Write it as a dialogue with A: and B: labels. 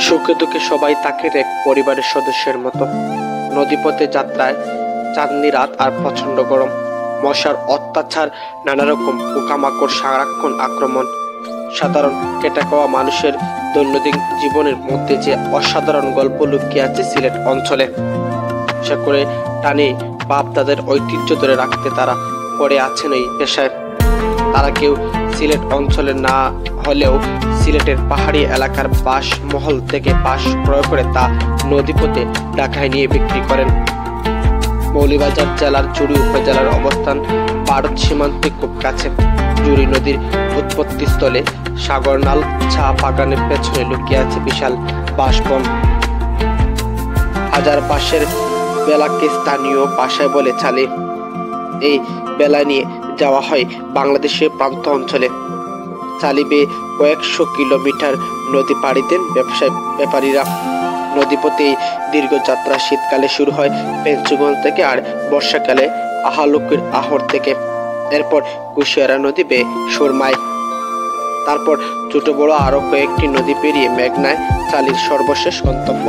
A: সুখে দুঃখে সবাই তাকে এক পরিবারের সদস্যের মতো। নদীপথে যাত্রায় চাঁদনি রাত আর প্রচন্ড গরম, মশার অত্যাচার, নানা রকম পোকামাকড় সারাক্ষণ আক্রমণ। সাধারণ কেটে খাওয়া মানুষের দৈনন্দিন জীবনের মধ্যে যে অসাধারণ গল্প লুকিয়ে আছে সিলেট অঞ্চলে, সে করে টানে বাপ তাদের ঐতিহ্য ধরে রাখতে তারা পড়ে আছেন এই পেশায়। তারা কেউ সিলেট অঞ্চলের না হলেও সিলেটের পাহাড়ি এলাকার বাঁশ মহল থেকে বাঁশ ক্রয় করে তা নদীপথে ঢাকায় নিয়ে বিক্রি করেন। মৌলভীবাজার জেলার জুড়ি উপজেলার অবস্থান ভারত সীমান্তে খুব কাছে। জুড়ি নদীর উৎপত্তিস্থলে সাগরনাল চা বাগানের পেছনে লুকিয়ে আছে বিশাল বাঁশবন। হাজার বাঁশের বেলাকে স্থানীয় ভাষায় বলে চালি। এই বেলা নিয়ে যাওয়া হয় বাংলাদেশের প্রান্ত অঞ্চলে। চালিবে কয়েকশো কিলোমিটার নদী পাড়ি দেন ব্যাপারীরা। নদীপথে দীর্ঘ যাত্রা শীতকালে শুরু হয় পেঞ্চুগঞ্জ থেকে আর বর্ষাকালে আহালুকির আহর থেকে। এরপর কুশিয়ারা নদী বেয়ে সুরমায়, তারপর ছোট বড় আরো কয়েকটি নদী পেরিয়ে মেঘনায় চালির সর্বশেষ গন্তব্য।